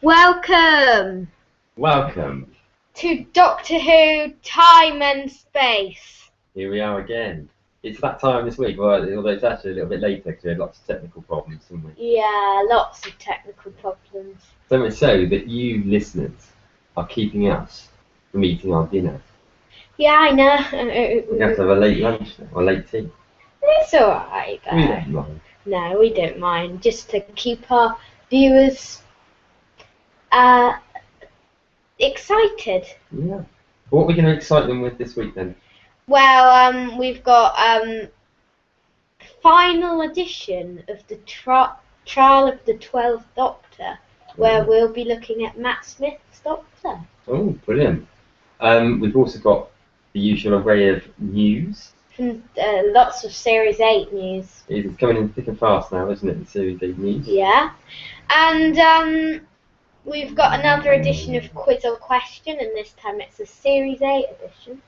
Welcome Welcome. to Doctor Who Time and Space. Here we are again. It's that time this week, although it's actually a little bit later because we had lots of technical problems, didn't we? Yeah, lots of technical problems. So much so that you listeners are keeping us from eating our dinner. Yeah, I know. We have to have a late lunch now, or late tea. It's alright, though. We don't mind. No, we don't mind. Just to keep our viewers excited. Yeah. What are we going to excite them with this week then? Well, we've got final edition of the Trial of the 12th Doctor, where we'll be looking at Matt Smith's Doctor. Oh, brilliant. We've also got the usual array of news. Lots of Series 8 news. It's coming in thick and fast now, isn't it, the Series 8 news? Yeah. And we've got another edition of Quiz or Question, and this time it's a Series 8 edition.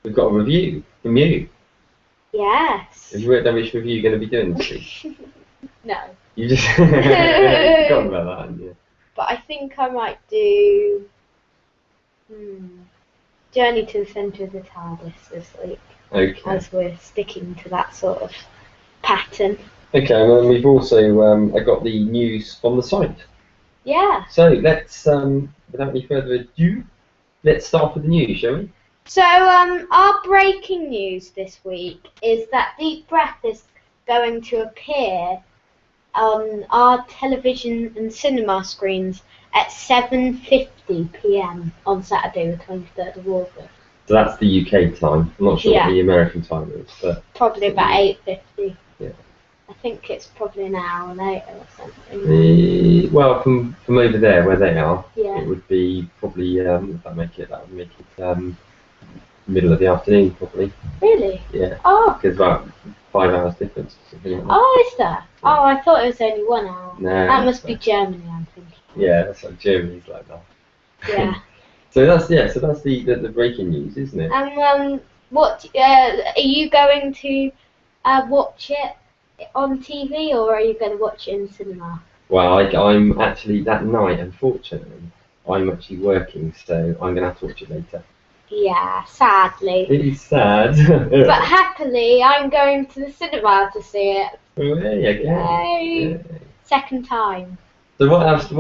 We've got a review from you. Yes. Have you worked out which review you're going to be doing this week? No. You just forgotten about that, haven't you? But I think I might do Journey to the Centre of the TARDIS this week. Okay. As we're sticking to that sort of pattern. Okay, and then we've also got the news on the site. Yeah. So let's, without any further ado, let's start with the news, shall we? So our breaking news this week is that Deep Breath is going to appear on our television and cinema screens at 7:50 p.m. on Saturday, the 23rd of August. So that's the UK time. I'm not sure what the American time is, but probably about 8:50. Yeah. I think it's probably an hour later or something. Well, from over there where they are, Yeah. it would be probably that would make it middle of the afternoon probably. Really? Yeah. Oh. Because about 5 hours difference. Or something like that. Oh, is there? Oh, I thought it was only 1 hour. No. That must be Germany, I'm thinking. Yeah, that's like Germany's like that. Yeah. So that's the breaking news, isn't it? What are you going to watch it on TV, or are you going to watch it in cinema? Well, I'm actually that night, unfortunately, I'm actually working, so I'm going to have to watch it later. Yeah, sadly. It is sad. But happily, I'm going to the cinema to see it. Well, there you go. Yay. Second time. So what else do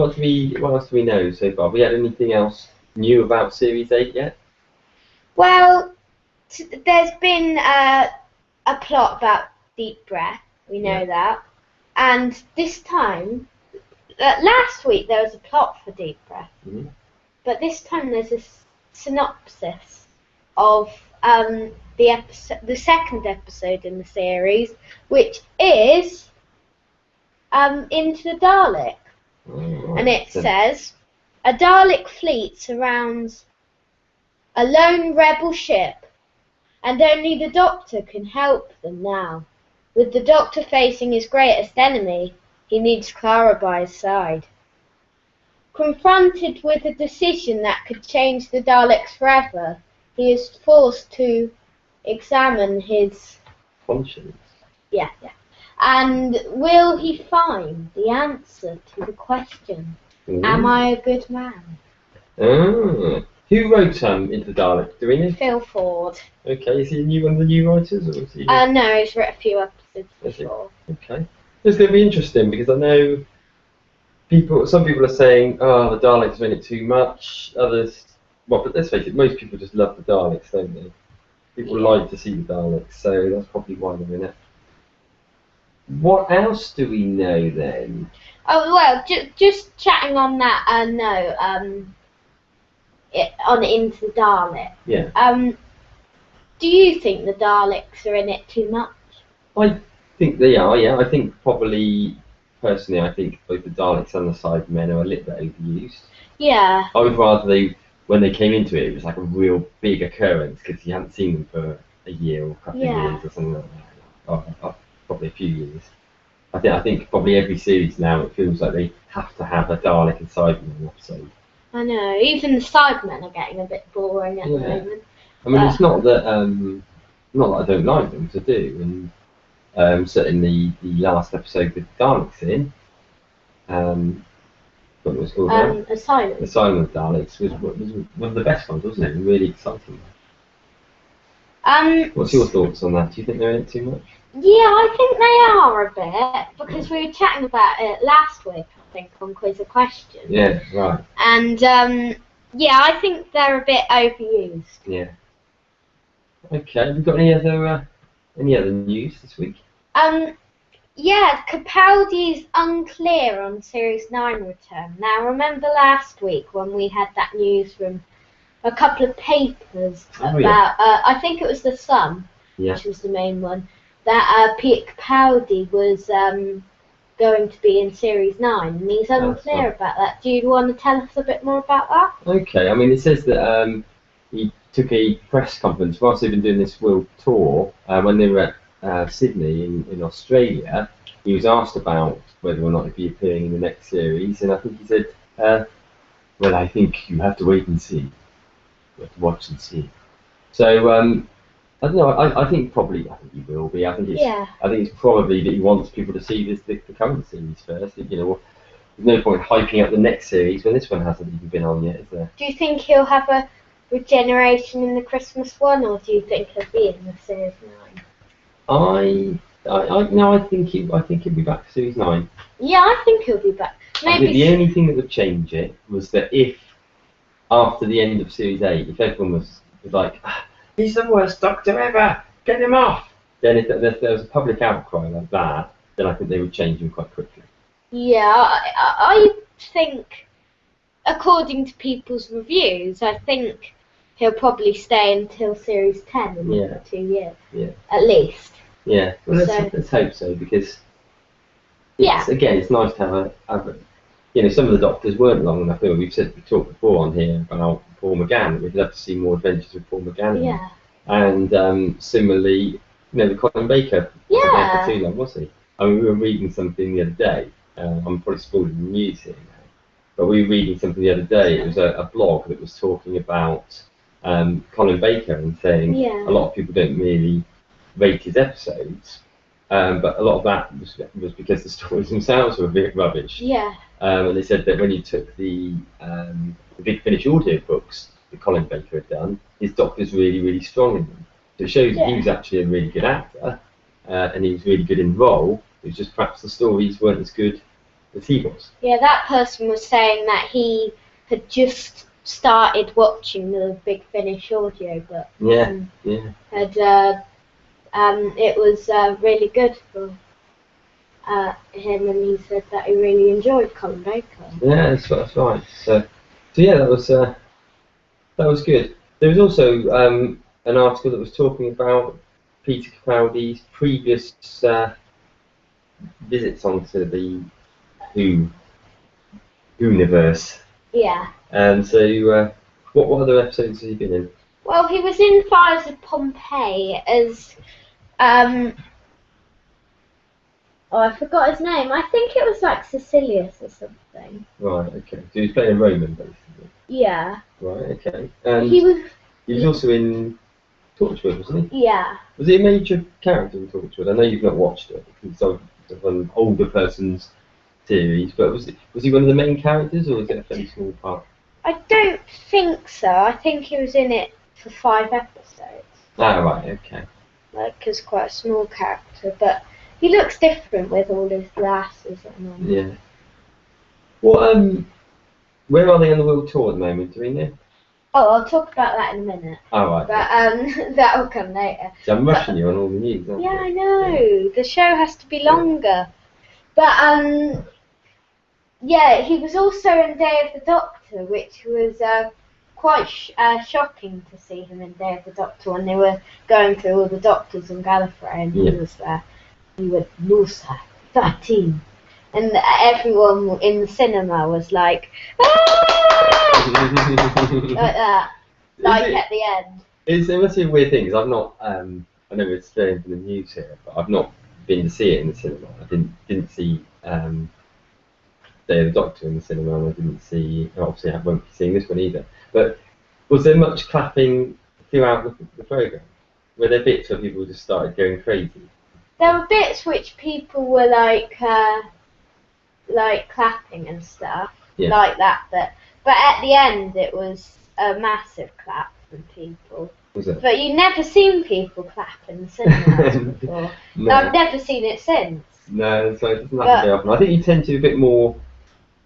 we know so far? Have we had anything else new about Series 8 yet? Well, there's been a plot about Deep Breath. We know that. And this time, last week there was a plot for Deep Breath. Mm-hmm. But this time there's a synopsis of the second episode in the series, which is Into the Dalek. Oh, right. And it says, a Dalek fleet surrounds a lone rebel ship, and only the Doctor can help them now. With the Doctor facing his greatest enemy, he needs Clara by his side. Confronted with a decision that could change the Daleks forever, he is forced to examine his conscience. Yeah. And will he find the answer to the question, am I a good man? Oh. Who wrote Into the Dalek? Do we know? Phil Ford. Okay, is he one of the new writers? Or is he no, he's written a few episodes before. Okay. It's going to be interesting because I know some people are saying, oh, the Daleks are in it too much. Others, well, but let's face it, most people just love the Daleks, don't they? People like to see the Daleks, so that's probably why they're in it. What else do we know then? Oh, well, just chatting on that note, on Into the Dalek. Yeah. Do you think the Daleks are in it too much? I think they are, yeah. I think probably, personally, I think both the Daleks and the Cybermen are a little bit overused. Yeah. I would rather when they came into it, it was like a real big occurrence because you hadn't seen them for a year or a couple of years or something like that. Probably a few years. I think probably every series now it feels like they have to have a Dalek and Cyberman episode. I know, even the Cybermen are getting a bit boring at the moment. I mean, it's not that I don't like them to do, and certainly the last episode with Daleks in, but what it was called now. Asylum. Asylum of Daleks was one of the best ones, wasn't it? Really exciting. What's your thoughts on that? Do you think they're in it too much? Yeah, I think they are a bit, because we were chatting about it last week, I think, on Quiz a Question. Yeah, right. And, yeah, I think they're a bit overused. Yeah. Okay, have you got any other news this week? Yeah, Copaldi's unclear on Series 9 return. Now, remember last week when we had that news from a couple of papers about, I think it was The Sun, which was the main one, that Peter Capaldi was going to be in Series 9, and he's unclear about that. Do you want to tell us a bit more about that? Okay, I mean, it says that he took a press conference whilst they've been doing this world tour, when they were at Sydney in Australia. He was asked about whether or not he'd be appearing in the next series, and I think he said, well, I think you have to wait and see. You have to watch and see. So, I don't know. I think he will be. I think it's probably that he wants people to see the current series first. You know, there's no point hyping up the next series when this one hasn't even been on yet, is there? Do you think he'll have a regeneration in the Christmas one, or do you think he'll be in the Series 9? I think he'll be back for Series 9. Yeah, I think he'll be back. I think the only thing that would change it was that if after the end of Series 8, if everyone was like, he's the worst Doctor ever, get him off, then if there was a public outcry like that, then I think they would change him quite quickly. Yeah, I think, according to people's reviews, I think he'll probably stay until Series 10 in 2 years. Yeah. At least. Yeah, well, let's hope so, because it's nice to have a some of the Doctors weren't long enough. We talked before on here about Paul McGann. We'd love to see more adventures with Paul McGann. Yeah. And similarly, the Colin Baker wasn't there for too long, was he? I mean, we were reading something the other day. I'm probably spoiling the news here now, but we were reading something the other day. It was a blog that was talking about Colin Baker and saying a lot of people don't really rate his episodes, but a lot of that was because the stories themselves were a bit rubbish. Yeah. And they said that when he took the Big Finish audiobooks that Colin Baker had done, his Doctor's really, really strong in them. So it shows that he was actually a really good actor, and he was really good in the role. It was just perhaps the stories weren't as good as he was. Yeah, that person was saying that he had just started watching the Big Finish audiobook. It was really good for him, and he said that he really enjoyed Colin Baker. Yeah, that's right. So yeah, that was good. There was also an article that was talking about Peter Capaldi's previous visits onto the Who-universe. Yeah. So what other episodes has he been in? Well, he was in Fires of Pompeii as I forgot his name. I think it was like Sicilius or something. Right, okay. So he was playing Roman, basically. Yeah. Right, okay. And he was also in Torchwood, wasn't he? Yeah. Was he a major character in Torchwood? I know you've not watched it. It's sort of an older person's series, but was he one of the main characters, or was it a fairly small part? I don't think so. I think he was in it for 5 episodes. Ah, right, okay. Like, he's quite a small character, but he looks different with all his glasses on. Yeah. Well, where are they on the world tour at the moment? Do we know? Oh, I'll talk about that in a minute. Oh, right. But that will come later. So I'm rushing you on all the news, aren't I know. Yeah. The show has to be longer. But he was also in Day of the Doctor, which was quite shocking to see him in Day of the Doctor when they were going through all the Doctors on Gallifrey, and he was there. He went, Lusa, 13. And everyone in the cinema was like, like that. Like at the end. It must be a weird thing, because I've not, I know it's very in the news here, but I've not been to see it in the cinema. I didn't see Day of the Doctor in the cinema, and I didn't see, obviously I won't be seeing this one either. But was there much clapping throughout the programme? Were there bits where people just started going crazy? There were bits which people were like clapping and stuff. like that bit. But at the end, it was a massive clap from people. Was it? But you've never seen people clap in the cinemas before. No. I've never seen it since. No, so it doesn't happen very often. I think you tend to a bit more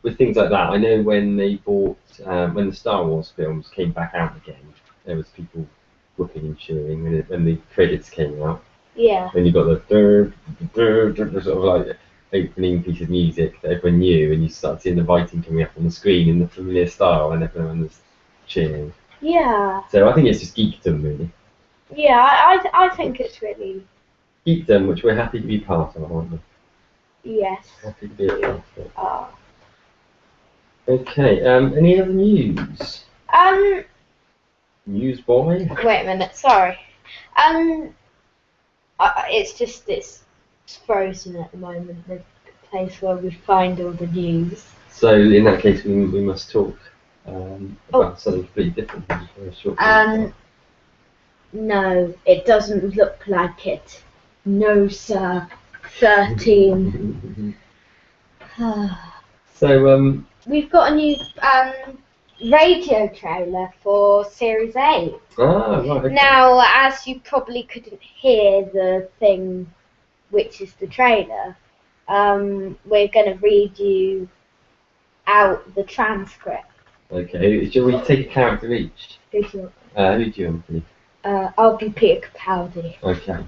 with things like that. I know when they bought, when the Star Wars films came back out again, there was people whooping and cheering when the credits came out. Yeah. Then you got the sort of like opening piece of music that everyone knew, and you start seeing the writing coming up on the screen in the familiar style, and everyone was cheering. Yeah. So I think it's just geekdom, really. Yeah, I think it's really... Geekdom, which we're happy to be part of, aren't we? Yes. Happy to be a part of it. Oh. Okay, any other news? News boy? Wait a minute, sorry. It's frozen at the moment, the place where we find all the news. So in that case, we must talk about something completely different for a short period. No, it doesn't look like it. No, sir. 13. So We've got a new radio trailer for Series 8. right. Okay. Now, as you probably couldn't hear the thing, which is the trailer, we're going to read you out the transcript. Okay, shall we take a character each? Who do you Who do you want to be? I'll be Peter Capaldi. Okay,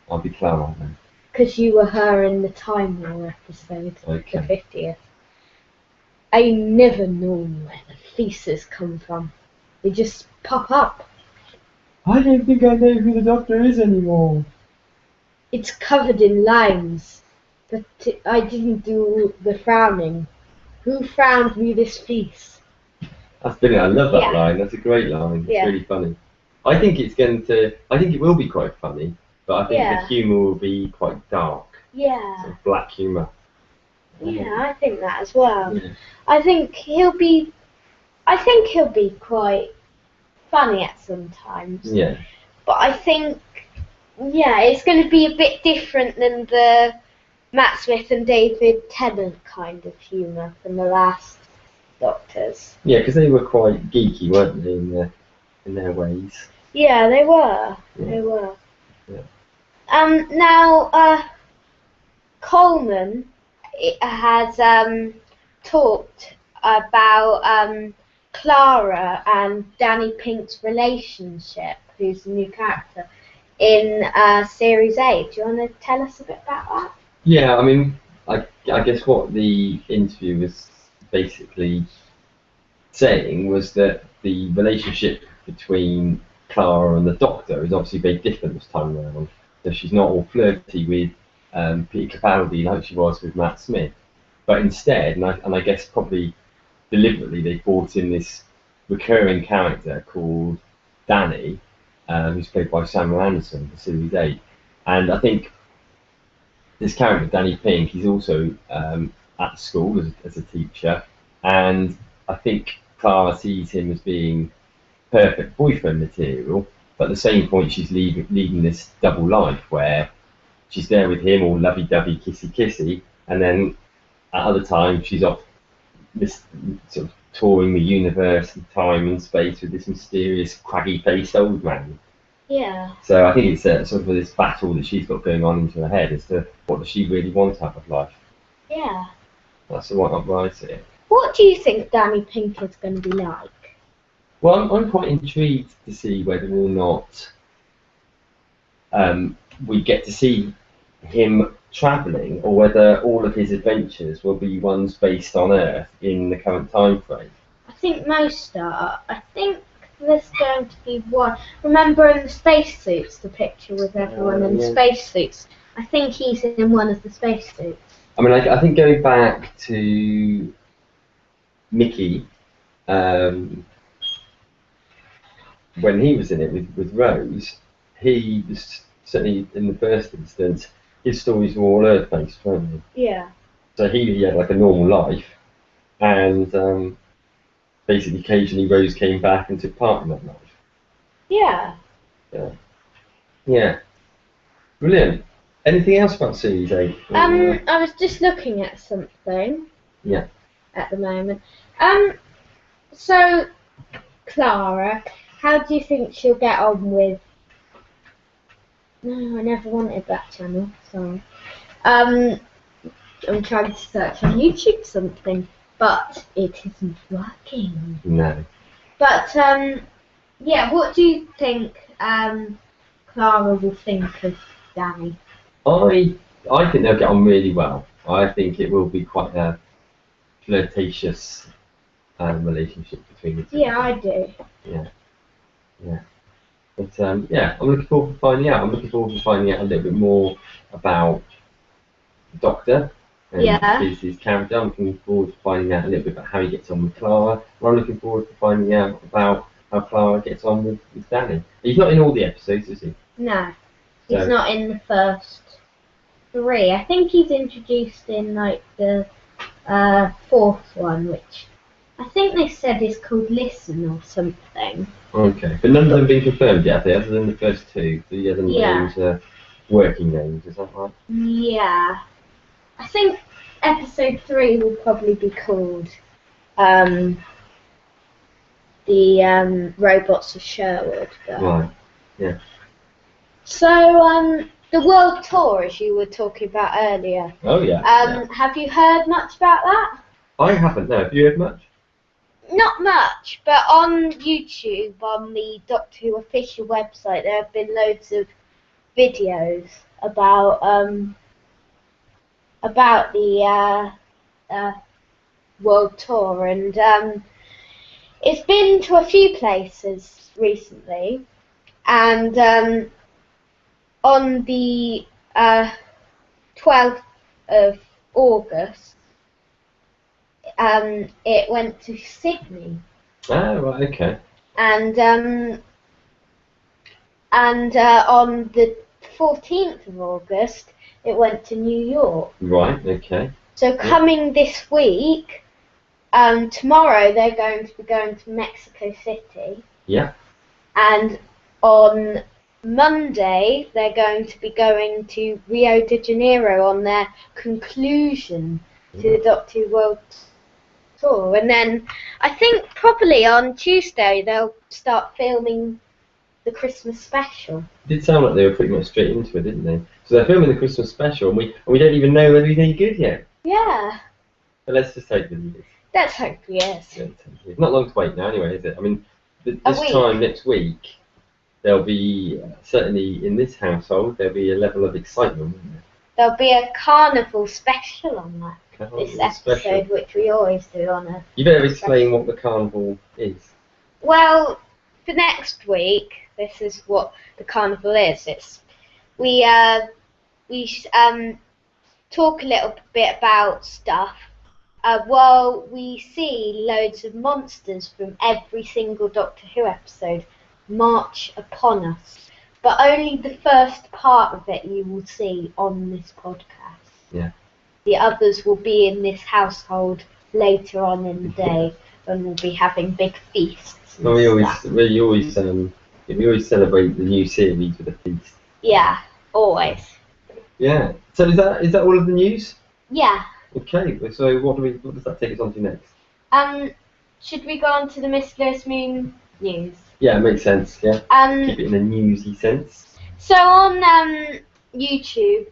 I'll be Clara then. Because you were her in the Time War episode, Okay. the 50th. I never known where the feces come from. They just pop up. I don't think I know who the Doctor is anymore. It's covered in lines, but I didn't do the frowning. Who frowned me this face? That's brilliant. I love that line. That's a great line. It's really funny. I think it will be quite funny, but I think the humour will be quite dark. Yeah. Sort of black humour. Yeah, I think that as well. Yeah. I think he'll be quite funny at some times. Yeah. But I think, it's going to be a bit different than the Matt Smith and David Tennant kind of humour from the last Doctors. Yeah, because they were quite geeky, weren't they, in their ways? Yeah, they were. Yeah. They were. Yeah. Now, Coleman has talked about Clara and Danny Pink's relationship, who's a new character, in Series 8. Do you want to tell us a bit about that? Yeah, I mean, I guess what the interview was basically saying was that the relationship between Clara and the Doctor is obviously very different this time around. So she's not all flirty with Peter Capaldi like she was with Matt Smith, but instead, and I guess probably deliberately, they brought in this recurring character called Danny, who's played by Samuel Anderson for Series 8. And I think this character, Danny Pink, he's also at school as a teacher, and I think Clara sees him as being perfect boyfriend material, but at the same point she's leading this double life where she's there with him all lovey-dovey, kissy-kissy, and then at other times she's off this sort of touring the universe and time and space with this mysterious, craggy-faced old man. Yeah. So I think it's sort of this battle that she's got going on into her head as to what does she really want out of life. Yeah. That's what I see it. What do you think Danny Pink is going to be like? Well, I'm quite intrigued to see whether or not we get to see him travelling, or whether all of his adventures will be ones based on Earth in the current time frame. I think most are. I think there's going to be one. Remember in the spacesuits, the picture with everyone in the spacesuits? I think he's in one of the spacesuits. I mean, I think going back to Mickey, when he was in it with Rose, he was certainly in the first instance, his stories were all Earth-based, weren't they? Yeah. So he had like a normal life, and basically occasionally Rose came back and took part in that life. Yeah. Yeah. Brilliant. Anything else about Series 8? I was just looking at something. Yeah. at the moment. So Clara, how do you think she'll get on with? No, I never wanted that channel. Sorry. I'm trying to search on YouTube something, but it isn't working. No. But yeah, what do you think Clara will think of Danny? I think they'll get on really well. I think it will be quite a flirtatious relationship between the two. Yeah, I do. Yeah. But yeah, I'm looking forward to finding out. I'm looking forward to finding out a little bit more about the Doctor and his character. I'm looking forward to finding out a little bit about how he gets on with Clara. And I'm looking forward to finding out about how Clara gets on with Danny. He's not in all the episodes, is he? No, he's not in the first 3. I think he's introduced in like the 4th one, which I think they said is called Listen or something. Okay, but none of them have been confirmed yet, have they? Other than the first 2, the other names are working names, is that right? Yeah. I think episode 3 will probably be called the Robots of Sherwood. But... Right, yeah. So, the world tour, as you were talking about earlier. Oh, yeah. Have you heard much about that? I haven't, no. Have you heard much? Not much, but on YouTube, on the Doctor Who official website, there have been loads of videos about the world tour, and it's been to a few places recently, and on the 12th of August, it went to Sydney. Ah, right, okay. And on the 14th of August, it went to New York. Right, okay. So coming this week, tomorrow they're going to be going to Mexico City. Yeah. And on Monday, they're going to be going to Rio de Janeiro on their conclusion to the Doctor Who World Tour. And then I think probably on Tuesday they'll start filming the Christmas special. It did sound like they were pretty much straight into it, didn't they? So they're filming the Christmas special, and we don't even know whether he's any good yet. Yeah. But let's just hope that he is. Let's hope he is. Yeah, it's not long to wait now, anyway, is it? I mean, this week. time next week, there'll be certainly in this household there'll be a level of excitement, won't there? There'll be a carnival special on that. This episode, special. which we always do on a. You better explain what the carnival is. Well, for next week, this is what the carnival is. It's we talk a little bit about stuff. While we see loads of monsters from every single Doctor Who episode march upon us, but only the first part of it you will see on this podcast. Yeah. The others will be in this household later on in the day when we'll be having big feasts. Well, we always celebrate the new series with a feast. Yeah, always. Yeah. So is that all of the news? Yeah. Okay. So what does that take us on to next? Should we go on to the Miss Lewis Moon news? Yeah, it makes sense. Yeah. Keep it in a newsy sense. So on YouTube,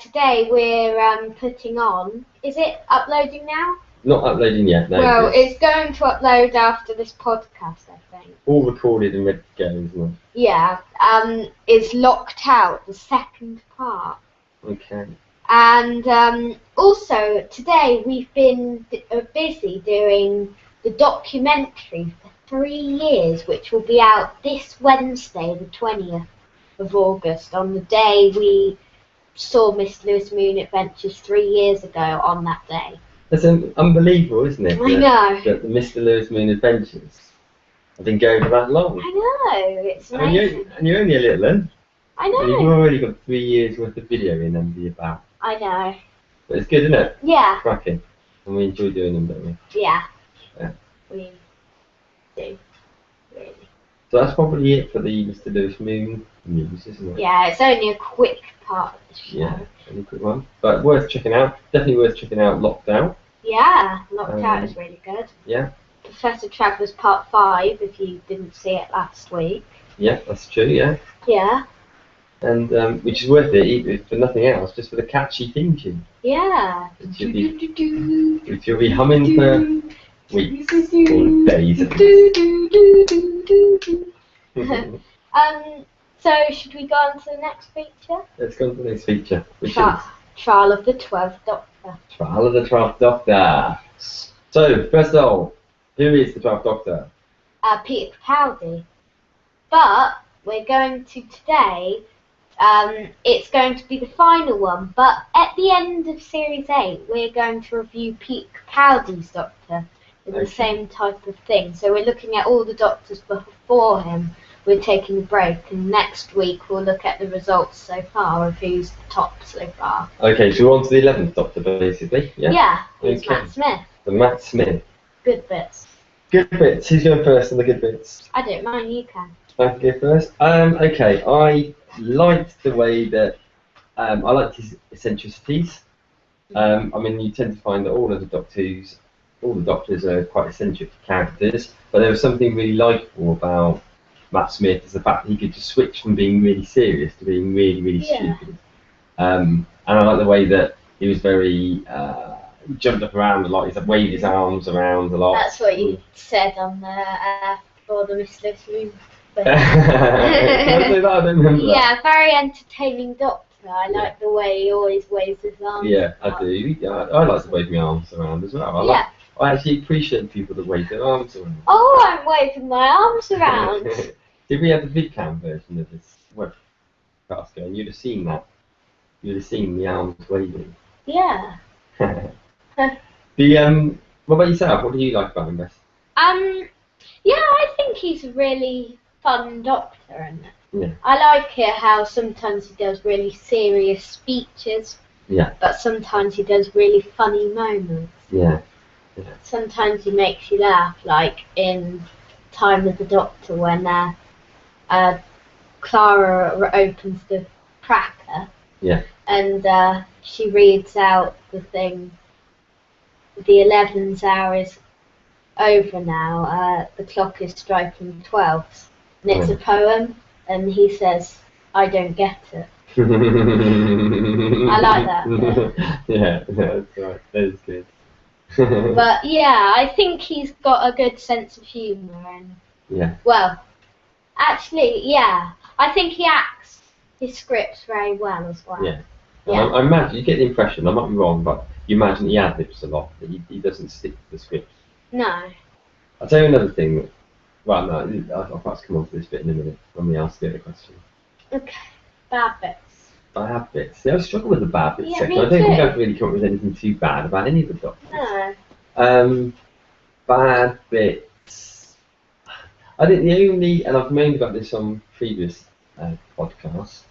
today we're putting on. Is it uploading now? Not uploading yet. No. Well, it's going to upload after this podcast, I think. All recorded and ready to go, isn't it? Yeah. It's Locked Out, the second part. Okay. And also today we've been busy doing the documentary for 3 years, which will be out this Wednesday, the 20th of August, on the day we saw Miss Lewis Moon Adventures 3 years ago on that day. That's unbelievable, isn't it? I know. That the Mr. Lewis Moon Adventures have been going for that long. I know, it's amazing. And you're only a little one. I know. And you've already got 3 years worth of video in under your belt. I know. But it's good, isn't it? Yeah. Cracking. And we enjoy doing them, don't we? Yeah. Yeah. We do. Really. So that's probably it for the Mr. Lewis Moon news, isn't it? Yeah, it's only a quick part of the show. Yeah, only a quick one. But worth checking out. Definitely worth checking out Locked Out. Yeah, Locked Out is really good. Yeah. Professor Travers Part 5, if you didn't see it last week. Yeah, that's true, yeah. Yeah. And which is worth it, even for nothing else, just for the catchy theme tune. Yeah. Which you'll be humming for weeks or days. So should we go on to the next feature? Let's go on to the next feature, which is Trial of the 12th Doctor. Trial of the 12th Doctor. So, first of all, who is the 12th Doctor? Peter Capaldi. But we're going to today, it's going to be the final one, but at the end of Series 8, we're going to review Peter Capaldi's Doctor in the same type of thing. So we're looking at all the Doctors before him. We're taking a break, and next week we'll look at the results so far of who's the top so far. Okay, so we're on to the 11th Doctor, basically. Yeah, yeah, who's okay. Matt Smith. The Matt Smith. Good bits. Good bits. Who's going first on the good bits? I don't mind, you can. I can go first. Okay, I liked the way that I liked his eccentricities. I mean, you tend to find that all the Doctors are quite eccentric characters, but there was something really likeable about Matt Smith, is the fact that he could just switch from being really serious to being really, really stupid. And I like the way that he was very jumped up around a lot. He's waved his arms around a lot. That's what you said on the for the Miss Lewis Moon. Can I say that? I don't remember that. Yeah, very entertaining Doctor. I like the way he always waves his arms. Yeah, I do. Yeah, I like to wave my arms around as well. I actually appreciate people that wave their arms around. Oh, I'm waving my arms around. If we had the VidCam version of this webcast going, you'd have seen that. You'd have seen the arms waving. Yeah. What about yourself? What do you like about him best? Yeah, I think he's a really fun Doctor, and yeah. I like it how sometimes he does really serious speeches. Yeah. But sometimes he does really funny moments. Yeah. Sometimes he makes you laugh, like in Time of the Doctor when Clara opens the cracker. Yeah. And she reads out the thing. The 11th hour is over now. The clock is striking 12. And it's a poem, and he says, "I don't get it." I like that. Yeah, that's right. That is good. But yeah, I think he's got a good sense of humour, and well, actually, yeah, I think he acts his scripts very well as well. Yeah. I imagine you get the impression, I might be wrong, but you imagine he ad-libs a lot. That he doesn't stick to the script. No. I'll tell you another thing. Well, no, I'll perhaps come on to this bit in a minute when we ask the other question. Okay. Bad bits. Bad bits. Yeah, I struggle with the bad bits section. Me I don't too. think I've really come up with anything too bad about any of the Doctors. No. Bad bits. I think the only, and I've moaned about this on previous podcasts,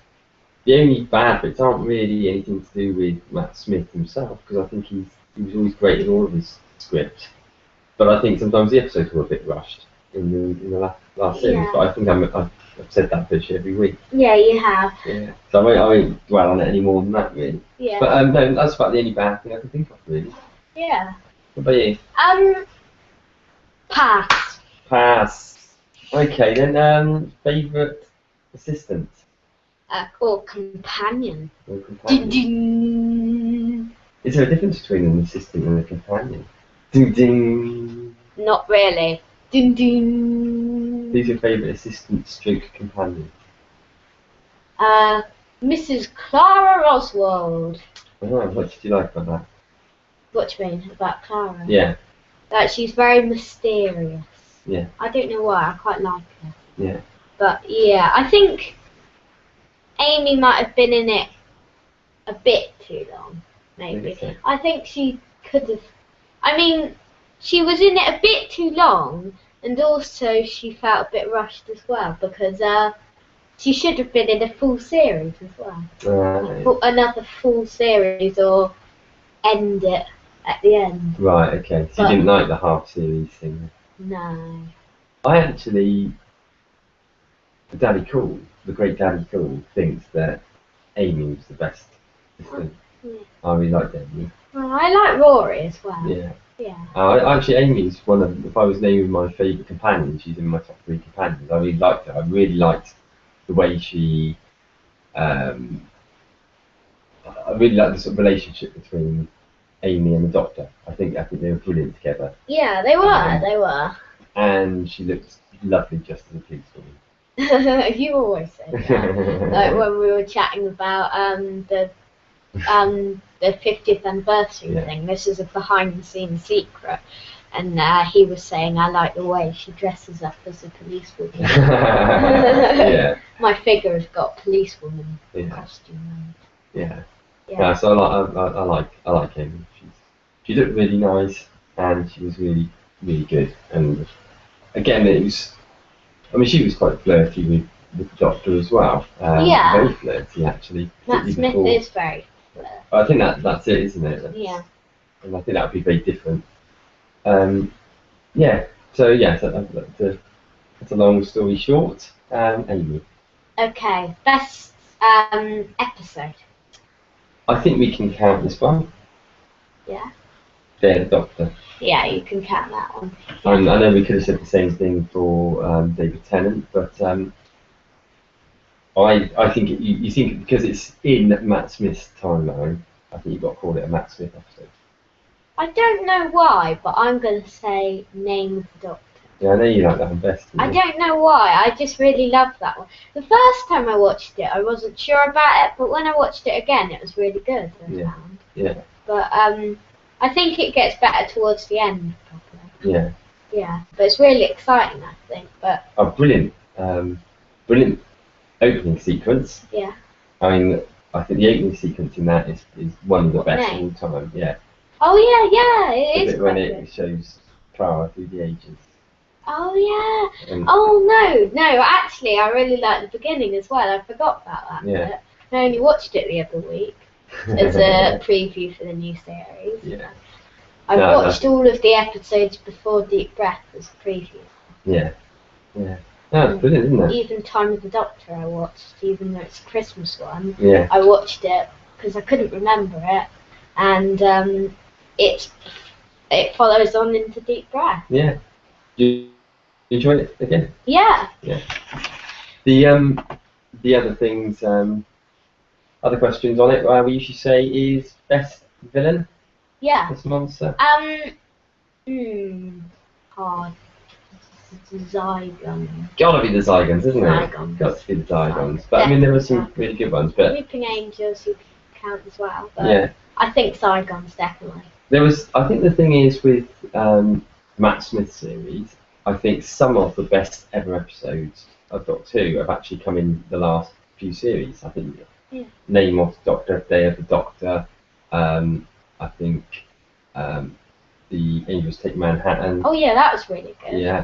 the only bad bits aren't really anything to do with Matt Smith himself, because I think he was always great in all of his scripts. But I think sometimes the episodes were a bit rushed in the last series. But I think I've said that virtually every week. Yeah, you have. Yeah. So I won't dwell on it any more than that, really. Yeah. But no, that's about the only bad thing I can think of, really. Yeah. What about you? Pass. Pass. Okay, then favourite assistant? Or companion. Or companion. Ding. Is there a difference between an assistant and a companion? Ding ding. Not really. Ding ding. Who's your favourite assistant stroke companion? Mrs. Clara Oswald. Oh, what did you like about that? What do you mean about Clara? Yeah. That she's very mysterious. Yeah. I don't know why, I quite like her. Yeah. But yeah, I think Amy might have been in it a bit too long, maybe. So. I think she could have. I mean, she was in it a bit too long, and also she felt a bit rushed as well, because she should have been in a full series as well. Right. Another full series, or end it at the end. Right, okay. So you didn't like the half series thing? No. I actually Daddy Cool, the great Daddy Cool, thinks that Amy was the best assistant. Yeah. I really liked Amy. Oh, I like Rory as well. Yeah. Yeah. Actually, Amy's one of, if I was naming my favourite companion, she's in my top 3 companions. I really liked her. I really liked the way she, I really liked the sort of relationship between Amy and the Doctor. I think they were brilliant together. Yeah, they were. They were. And she looked lovely just as a policewoman. You always say that. Like when we were chatting about the 50th anniversary thing. This is a behind-the-scenes secret, and he was saying, "I like the way she dresses up as a policewoman." Yeah. My figure has got policewoman costume. Yeah. Yeah. So I like Amy. She looked really nice, and she was really good. And again, she was quite flirty with the Doctor as well. Very flirty, actually. Matt Smith is very flirty. I think that's it, isn't it? Yeah. And I think that would be very different. Yeah. So that's a long story short. Amy. Okay. Best episode. I think we can count this one. Yeah. Dare the Doctor. Yeah, you can count that one. I know we could have said the same thing for David Tennant, but I think you think because it's in Matt Smith's timeline, I think you've got to call it a Matt Smith episode. I don't know why, but I'm going to say Name of the Doctor. Yeah, I know you like that one best. I don't know why, I just really love that one. The first time I watched it, I wasn't sure about it, but when I watched it again, it was really good, I found. Yeah. But I think it gets better towards the end, probably. Yeah. Yeah, but it's really exciting, I think. But brilliant, brilliant opening sequence. Yeah. I mean, I think the opening sequence in that is one of the best of all time. Yeah. Oh yeah, it is. When it shows Clara through the ages. Oh yeah. No, actually, I really like the beginning as well. I forgot about that. Yeah. Bit. I only watched it the other week as a preview for the new series. Yeah. I watched all of the episodes before Deep Breath as a preview. Yeah. Yeah. That's brilliant, isn't it? Even Time of the Doctor I watched, even though it's a Christmas one. Yeah. I watched it because I couldn't remember it, and it follows on into Deep Breath. Yeah. You enjoyed it again? Yeah. Yeah. The other things, other questions on it, we usually say is best villain. Yeah. Best monster. Hard. Zygon. Gotta be the Zygons, isn't it? Zygons. Got to be the Zygons. But I mean, there were some really good ones. But Weeping Angels you count as well. But yeah. I think Zygons definitely. I think the thing is with Matt Smith's series, I think some of the best ever episodes of Doctor Who have actually come in the last few series. I think Name of the Doctor, Day of the Doctor. I think the Angels Take Manhattan. Oh yeah, that was really good. Yeah.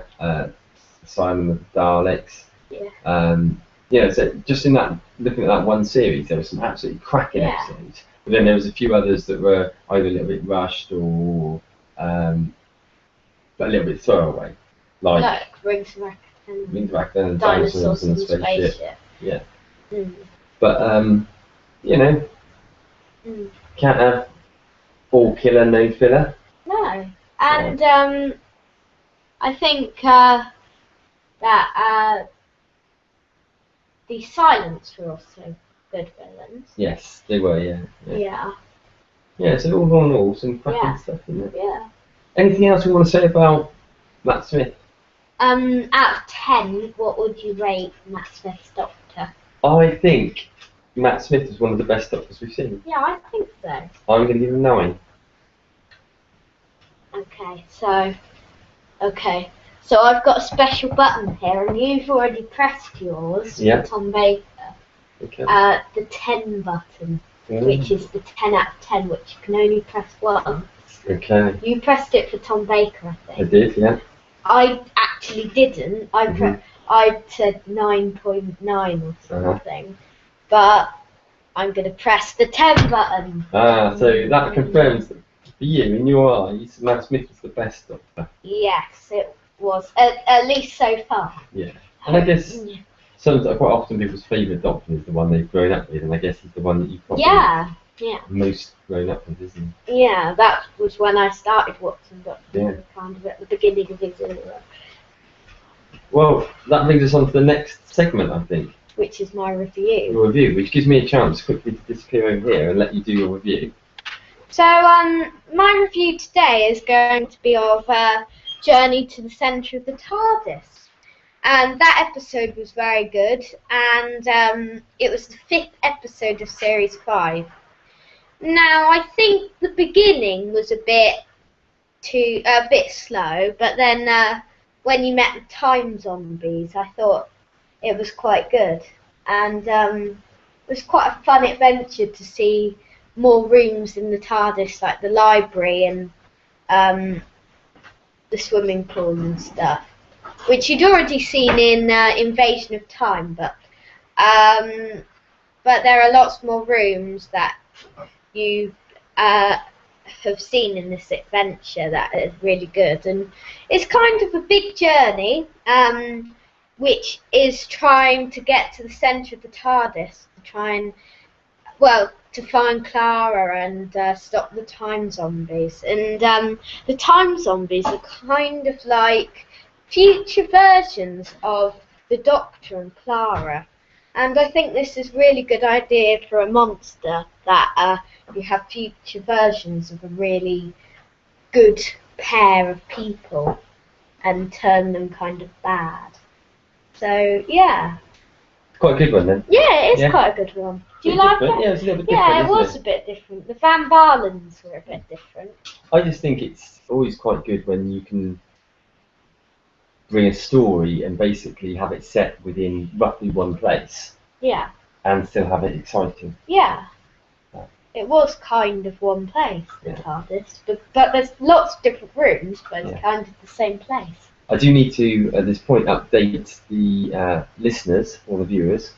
Simon of the Daleks. Yeah. So just in that, looking at that one series, there were some absolutely cracking episodes. But then there was a few others that were either a little bit rushed or but a little bit throwaway. Like Rings of Rakuten and Dinosaurs in the Spaceship. Yeah. But can't have all killer, no filler. No. And I think that the Silents were also good villains. Yes, they were, yeah. Yeah, so all in all, some cracking stuff, isn't it? Yeah. Anything else you want to say about Matt Smith? Out of 10, what would you rate Matt Smith's Doctor? I think Matt Smith is one of the best Doctors we've seen. Yeah, I think so. I'm going to give him 9. Okay, so I've got a special button here, and you've already pressed yours for Tom Baker. Okay. The 10 button, which is the 10 out of 10, which you can only press once. Okay. You pressed it for Tom Baker, I think. I did, yeah. I actually didn't. I said 9.9 or something, but I'm going to press the 10 button. So that confirms that for you, in your eyes, Matt Smith was the best Doctor. Yes, it was, at least so far. Yeah, and I guess quite often people's favourite Doctor is the one they've grown up with, and I guess he's the one that you've probably most grown up with, isn't he? Yeah, that was when I started watching Doctor Who, kind of at the beginning of his era. Well, that brings us on to the next segment, I think. Which is my review. Your review, which gives me a chance quickly to disappear over here and let you do your review. So, my review today is going to be of Journey to the Centre of the TARDIS. And that episode was very good, and it was the 5th episode of Series 5. Now, I think the beginning was a bit slow, but then when you met the time zombies, I thought it was quite good. And it was quite a fun adventure to see more rooms in the TARDIS, like the library and the swimming pool and stuff, which you'd already seen in Invasion of Time, but there are lots more rooms that you have seen in this adventure that is really good, and it's kind of a big journey, which is trying to get to the centre of the TARDIS to try and, well, to find Clara and stop the time zombies. And the time zombies are kind of like future versions of the Doctor and Clara. And I think this is a really good idea for a monster, that you have future versions of a really good pair of people and turn them kind of bad. So, yeah. Quite a good one then. Yeah, it is quite a good one. Do you like it? Yeah, it was a little bit different. Yeah, it was a bit different. The Van Barlens were a bit different. I just think it's always quite good when you can bring a story and basically have it set within roughly one place. Yeah. And still have it exciting. Yeah. It was kind of one place, the Yeah. TARDIS, but there's lots of different rooms, but it's kind of the same place. I do need to, at this point, update the listeners, or the viewers,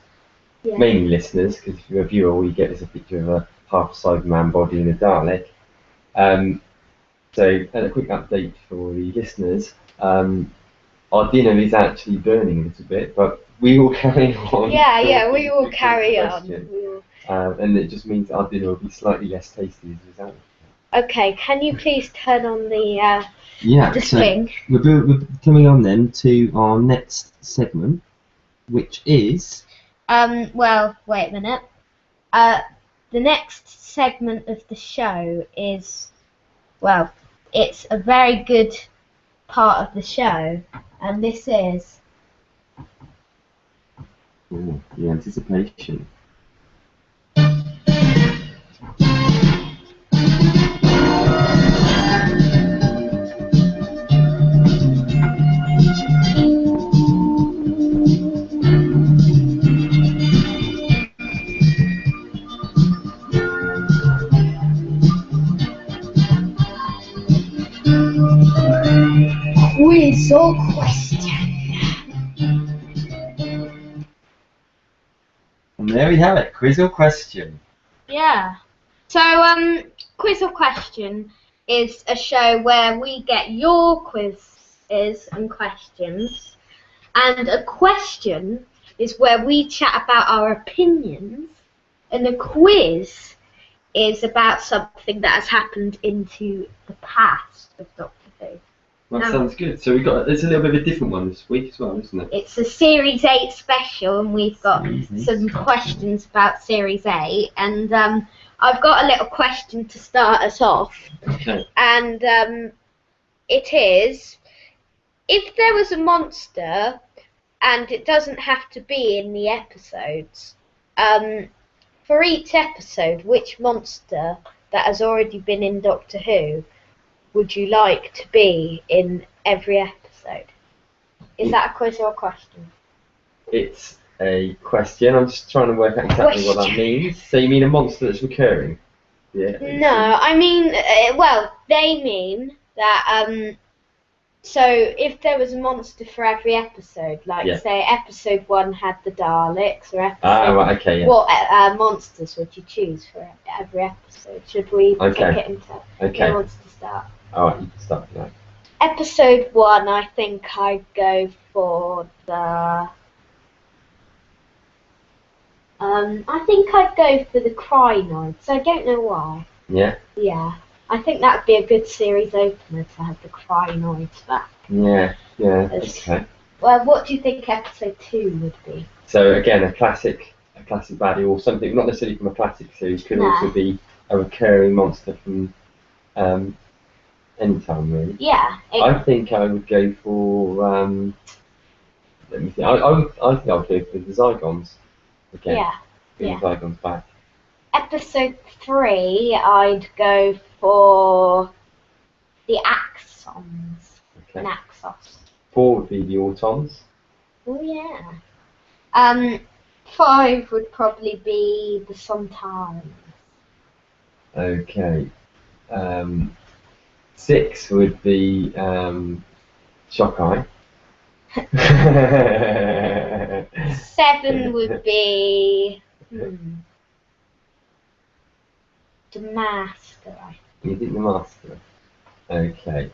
mainly listeners, because if you're a viewer, all you get is a picture of a half-Cyberman body in a Dalek. So, a quick update for the listeners. Our dinner is actually burning a little bit, but we will carry on. Yeah, we will carry on. And it just means our dinner will be slightly less tasty as a result. Okay, can you please turn on the thing? We're coming on then to our next segment, which is... well, wait a minute. The next segment of the show is, well, it's a very good part of the show, and this is... Oh, the anticipation. Quiz or question? And there we have it, quiz or question. Yeah. So, quiz or question is a show where we get your quizzes and questions, and a question is where we chat about our opinions, and a quiz is about something that has happened into the past of Doctor Who. That sounds good. So it's a little bit of a different one this week as well, isn't it? It's a Series 8 special, and we've got some questions about Series 8, and I've got a little question to start us off. Okay. And it is, if there was a monster, and it doesn't have to be in the episodes, for each episode, which monster that has already been in Doctor Who would you like to be in every episode? Is that a quiz or a question? It's a question. I'm just trying to work out exactly what that means. So you mean a monster that's recurring? Yeah. No, I mean, well, they mean that, so if there was a monster for every episode, like say episode 1 had the Daleks, or episode what monsters would you choose for every episode? Should we pick it into who wants to start? Alright, you can start now. Episode 1, I think I'd go for the I think I'd go for the Crinoids. I don't know why. Yeah? Yeah. I think that would be a good series opener to have the Crinoids back. Yeah, okay. Well, what do you think episode 2 would be? So again, a classic baddie, or something not necessarily from a classic series, could also be a recurring monster from any time really. Yeah. I think I would go for let me think. I think I would go for the Zygons again. Yeah. Bring the Zygons back. Episode 3, I'd go for the Axons. Okay. An Axos. 4 would be the Autons. Oh yeah. 5 would probably be the Sontarans. Okay. 6 would be Shockeye. 7 would be the Master. You think the Master? Okay.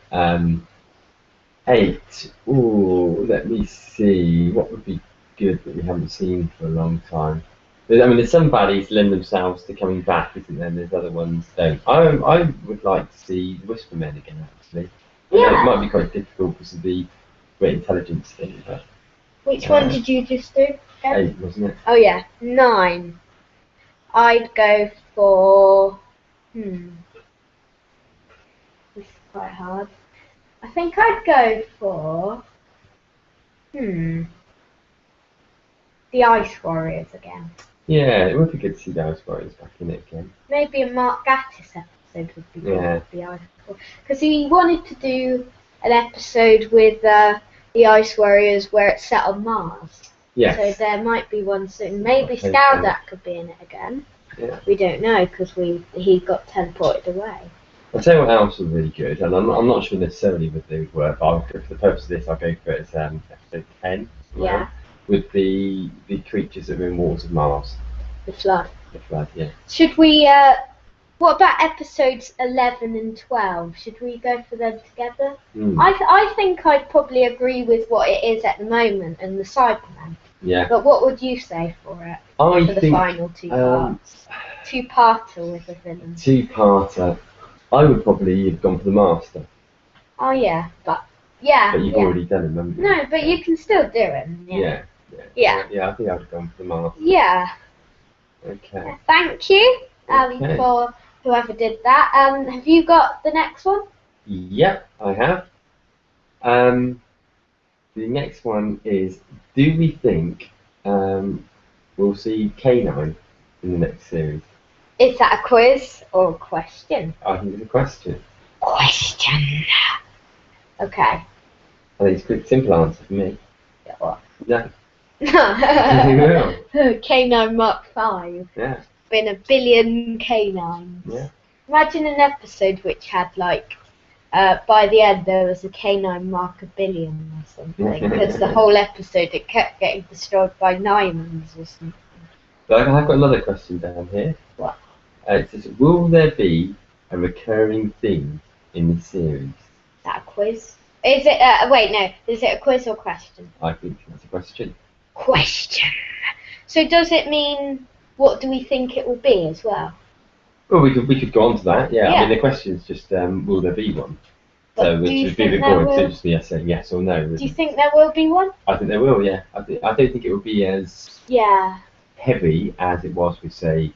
8. Ooh, let me see. What would be good that we haven't seen for a long time? I mean, there's some baddies lend themselves to coming back, isn't there? And there's other ones don't. I would like to see the Whispermen again, actually. I know it might be quite difficult because of the great intelligence thing, but... Which one did you just do? 8, wasn't it? Oh yeah, 9. I'd go for... This is quite hard. I think I'd go for... The Ice Warriors again. Yeah, it would be good to see the Ice Warriors back in it again. Maybe a Mark Gatiss episode would be good with the Ice Warriors. Because he wanted to do an episode with the Ice Warriors where it's set on Mars. Yes. So there might be one soon. Maybe Skaldak could be in it again. Yeah. We don't know because he got teleported away. I'll tell you what else was really good, and I'm not sure necessarily what they would work, but for the purpose of this, I'll go for it as episode 10. Yeah. With the creatures that are in Waters of Mars. The Flood. The Flood, yeah. Should we, what about episodes 11 and 12? Should we go for them together? I think I'd probably agree with what it is at the moment and the Cybermen. Yeah. But what would you say for it? For the final 2 parts? 2-parter with a villain. 2-parter. I would probably have gone for the Master. Oh yeah, but you've already done him, haven't you? No, but you can still do him. Yeah. Yeah, I think I would have gone for the Master. Yeah. Okay. Thank you for whoever did that. Have you got the next one? Yep, I have. The next one is, do we think we'll see K9 in the next series? Is that a quiz or a question? I think it's a question. Question. Okay. I think it's a quick, simple answer for me. Yeah, what? No. K9 Mark 5. Yeah. Been a billion K9s. Yeah. Imagine an episode which had like, by the end there was a K9 Mark a billion or something. Because the whole episode it kept getting destroyed by Nymans or something. But I've got another question down here. What? It says, will there be a recurring theme in this series? Is that a quiz? Is it, wait, no. Is it a quiz or question? I think that's a question. Question. So does it mean, what do we think it will be as well? Well, we could go on to that, yeah. Yeah. I mean, the question is just, will there be one? But So, which would be a bit boring, so just be saying yes or no. Do you think there will be one? I think there will, yeah. I don't think it will be as heavy as it was with, say,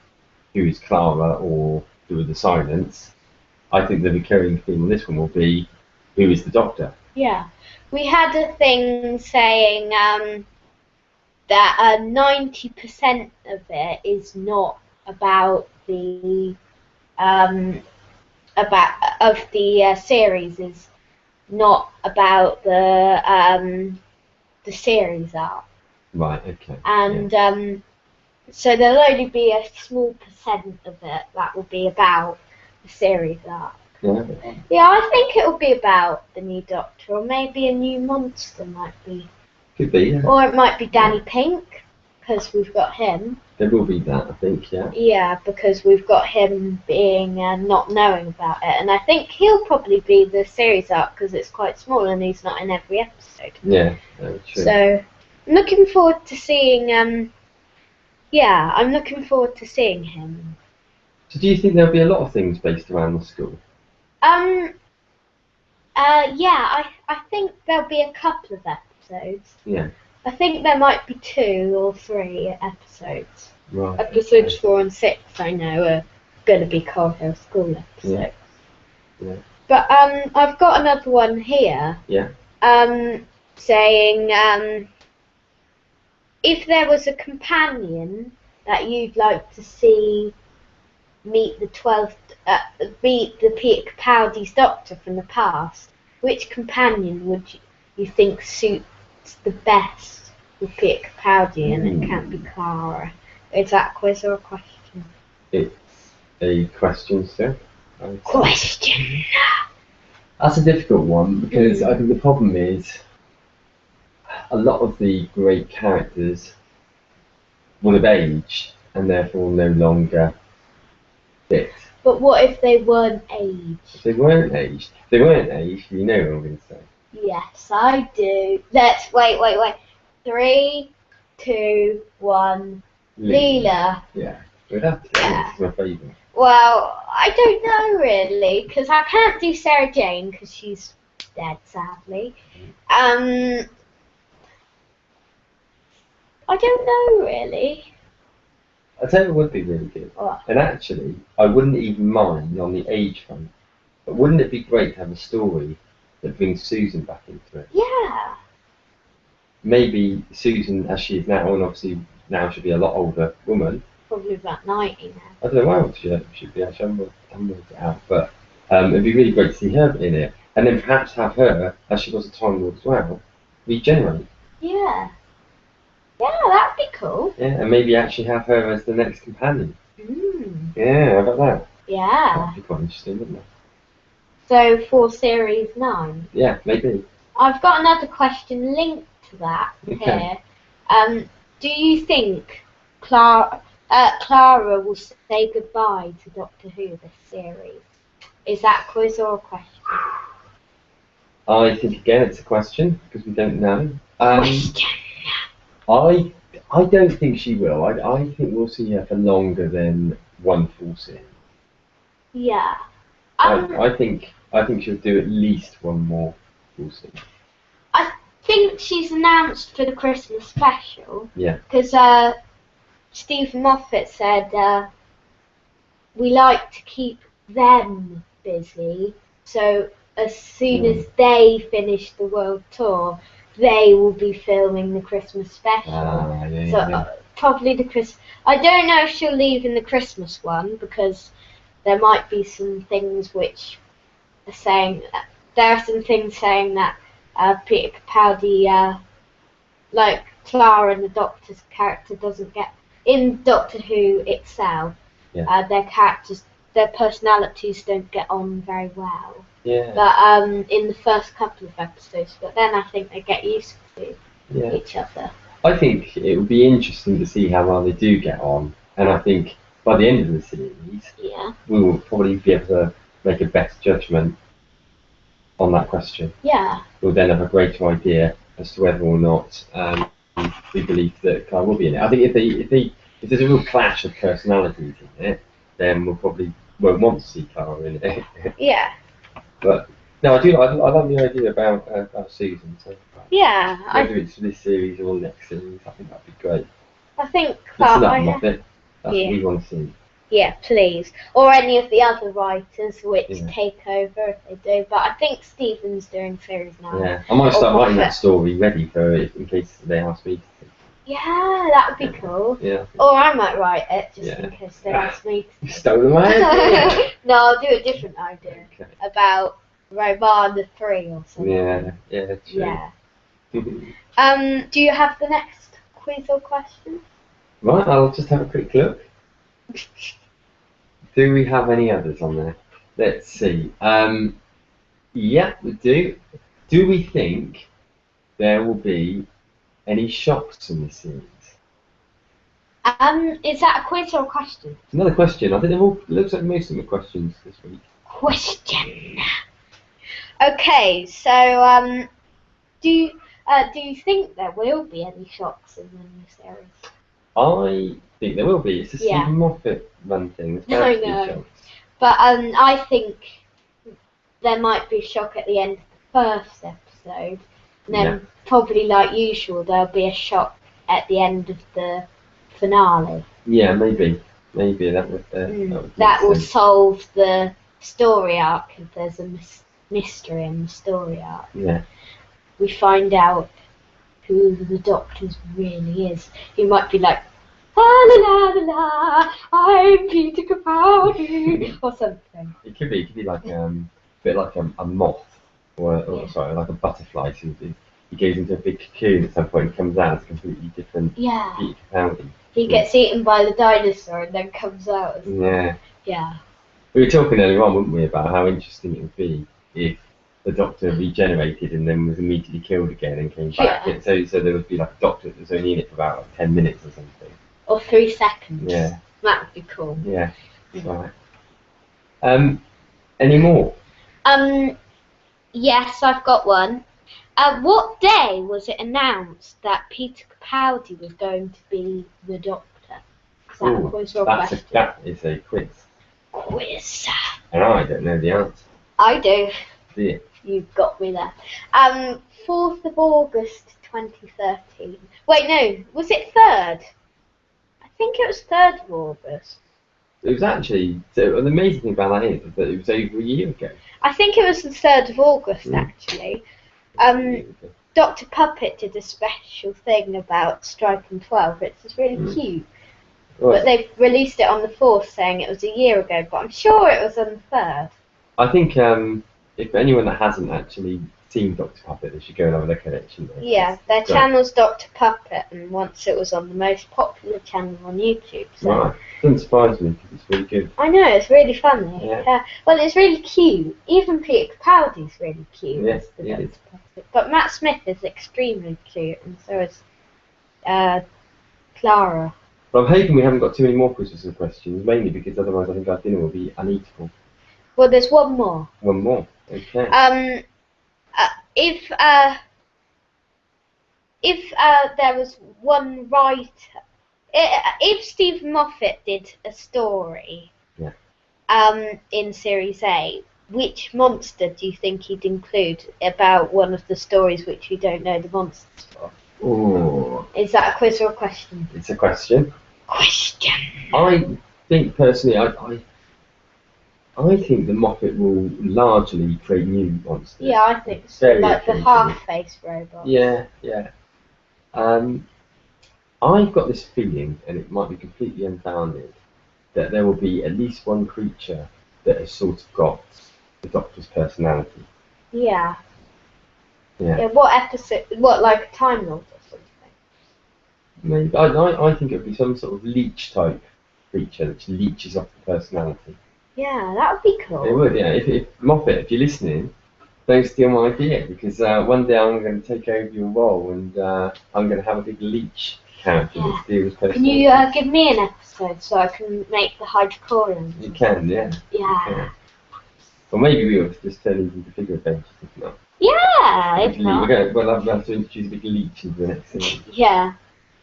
Who is Clara or Who are the Silents. I think the recurring theme on this one will be Who is the Doctor? Yeah. We had a thing saying that 90% of it is not about the series is not about the series arc. Right, okay. And so there'll only be a small percent of it that will be about the series arc. Yeah. Yeah, I think it will be about the new Doctor, or maybe a new monster might be. Could be, yeah. Or it might be Danny Pink, because we've got him. There will be that, I think, yeah. Yeah, because we've got him being not knowing about it, and I think he'll probably be the series arc because it's quite small and he's not in every episode. Yeah, true. So, I'm looking forward to seeing Yeah, I'm looking forward to seeing him. So do you think there'll be a lot of things based around the school? Yeah, I think there'll be a couple of episodes. Yeah. I think there might be 2 or 3 episodes. Right. Episodes 4 and 6, I know, are going to be Coral Hill School episodes. Yeah. But I've got another one here. Yeah. Saying if there was a companion that you'd like to see meet the Peter Capaldi's Doctor from the past, which companion would you think suits the best with Peter Capaldi? And it can't be Clara. Is that a quiz or a question? It's a question, sir. Question. That's a difficult one because I think the problem is a lot of the great characters would have aged and therefore no longer fit. But what if they weren't aged? If they weren't aged, you know what I'm going to say. Yes, I do. Let's wait. 3, 2, 1. Leela. Yeah, well, that's my favourite. Well, I don't know really, because I can't do Sarah Jane because she's dead, sadly. I don't know really. I tell you what would be really good. What? And actually, I wouldn't even mind on the age front. But wouldn't it be great to have a story that brings Susan back into it? Yeah. Maybe Susan, as she is now, and obviously now she'll be a lot older woman. Probably about 90 now. I don't know how old she'd be. Actually, I haven't worked it out. But it'd be really great to see her in it. And then perhaps have her, as she was a Time Lord as well, regenerate. Yeah. Yeah, that'd be cool. Yeah, and maybe actually have her as the next companion. Yeah, how about that? Yeah. That'd be quite interesting, wouldn't it? So for series 9. Yeah, maybe. I've got another question linked to that here. Do you think Clara will say goodbye to Doctor Who this series? Is that a quiz or a question? I think again it's a question because we don't know. Question. I don't think she will. I think we'll see her for longer than one full series. Yeah. I think she'll do at least one more full series. I think she's announced for the Christmas special. Yeah. Because Stephen Moffat said we like to keep them busy, so as soon as they finish the world tour, they will be filming the Christmas special. Probably the Christmas. I don't know if she'll leave in the Christmas one because there might be some things which are saying there are some things saying that Peter Capaldi, like Clara and the Doctor's character, doesn't get in Doctor Who itself. Yeah. Their personalities don't get on very well. Yeah. But in the first couple of episodes, but then I think they get used to each other. I think it would be interesting to see how well they do get on, and I think by the end of the series, we will probably be able to make a better judgment on that question. Yeah. We'll then have a greater idea as to whether or not we believe that Clara will be in it. I think if there's a real clash of personalities in it, then we'll probably won't want to see Clara in it. Yeah. But no, I love the idea about Susan. So yeah. Whether it's this series or next series, I think that'd be great. I think Listen up, Moffat. That's what we want to see. Yeah, please. Or any of the other writers which take over if they do. But I think Stephen's doing series 9. Yeah, I might start writing that story ready for it in case they ask me to. Yeah, that would be cool. Yeah. Or I might write it just in case they ask me to. You stole my idea. No, I'll do a different idea. Okay. About Roman the 3 or something. Yeah, true. Yeah. Do you have the next quiz or question? Right, I'll just have a quick look. Do we have any others on there? Let's see. Yeah, we do. Do we think there will be any shocks in this series? Is that a quiz or a question? Another question. I think it looks like most of them are questions this week. Question. Okay, so do you think there will be any shocks in the new series? I think there will be. It's a Stephen Moffat run thing. I know. But I think there might be a shock at the end of the first episode. And then probably like usual there'll be a shock at the end of the finale. Yeah, maybe. Maybe that would that will solve the story arc if there's a mystery in the story arc. Yeah. We find out who the Doctor really is. He might be like, la la la la, I'm Peter Capaldi, or something. It could be like a bit like a moth, or sorry, like a butterfly. So he goes into a big cocoon at some point and comes out as a completely different Peter Capaldi. He gets eaten by the dinosaur and then comes out as Yeah. We were talking earlier on, weren't we, about how interesting it would be if the Doctor regenerated and then was immediately killed again and came back. Yeah. So there would be like a Doctor that was only in it for about like 10 minutes or something. Or 3 seconds. Yeah. That would be cool. Yeah. Right. Any more? Yes, I've got one. What day was it announced that Peter Capaldi was going to be the Doctor? That is a quiz. Quiz. And I don't know the answer. I do. Do you? You've got me there. 4th of August 2013. Wait, no, was it 3rd? I think it was 3rd of August. It was actually, so the amazing thing about that is that it was over a year ago. I think it was the 3rd of August, actually. Dr. Puppet did a special thing about Striking 12. It's really cute. Right. But they've released it on the 4th saying it was a year ago, but I'm sure it was on the 3rd. I think if anyone that hasn't actually seen Dr. Puppet, they should go and have a look at it, shouldn't they? Yeah, their channel's Dr. Puppet, and once it was on the most popular channel on YouTube. So. Right, doesn't surprise me because it's really good. I know, it's really funny. Yeah. Well, it's really cute. Even Peter Capaldi's really cute. Yes, it is. But Matt Smith is extremely cute, and so is Clara. But I'm hoping we haven't got too many more quizzes and questions, mainly because otherwise I think our dinner will be uneatable. Well, there's one more. One more, okay. If there was one writer, if Stephen Moffat did a story, in Series 8, which monster do you think he'd include about one of the stories which we don't know the monsters for? Ooh. Is that a quiz or a question? It's a question. Question. I think personally, I think the Moffat will largely create new monsters. Yeah, I think so. Like the half-face robot. Yeah. I've got this feeling, and it might be completely unfounded, that there will be at least one creature that has sort of got the Doctor's personality. Yeah. What episode? What, like a Time Lord or something? Maybe. I think it would be some sort of leech type creature that leeches off the personality. Yeah, that would be cool. It would, yeah. If Moffat, if you're listening, don't steal my idea, because one day I'm going to take over your role and I'm going to have a big leech character that steals personality. Can you give me an episode so I can make the hydrochlorian? You can, yeah. Yeah. Or maybe we'll just turn these into figure adventures, if not. Yeah, if not. We'll have to introduce a big leech into the next thing. Yeah.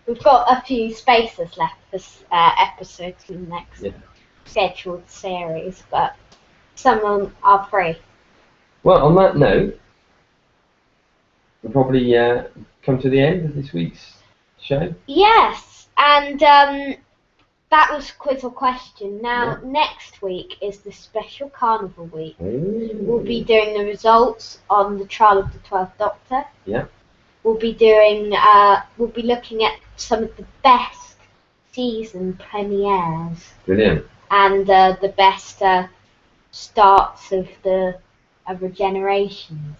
We've got a few spaces left for episodes in the next scheduled series, but some of them are free. Well, on that note, we'll probably come to the end of this week's show. Yes, and that was quiz or question. Now, next week is the special Carnival week. Ooh. We'll be doing the results on the trial of the 12th Doctor. Yeah. We'll be doing. We'll be looking at some of the best season premieres. Brilliant. And the best starts of the regenerations.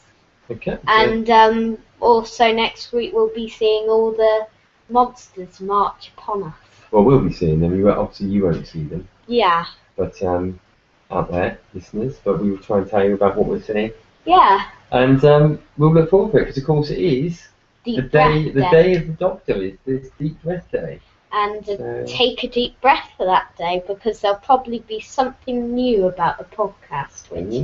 Okay. And also next week we'll be seeing all the monsters march upon us. Well, we'll be seeing them. Obviously, you won't see them. Yeah. But out there, listeners. But we will try and tell you about what we're seeing. Yeah. And we'll look forward to it because, of course, it is the day of the Doctor. It's this Deep Breath Day. And So- take a deep breath for that day, because there'll probably be something new about the podcast, which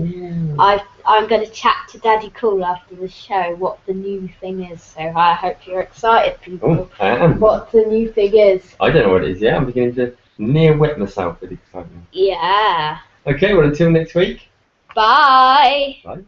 I'm going to chat to Daddy Cool after the show what the new thing is. So I hope you're excited, people. Oh, I am. What the new thing is. I don't know what it is yet. I'm beginning to near wet myself with excitement. Yeah. Okay, well, until next week. Bye. Bye.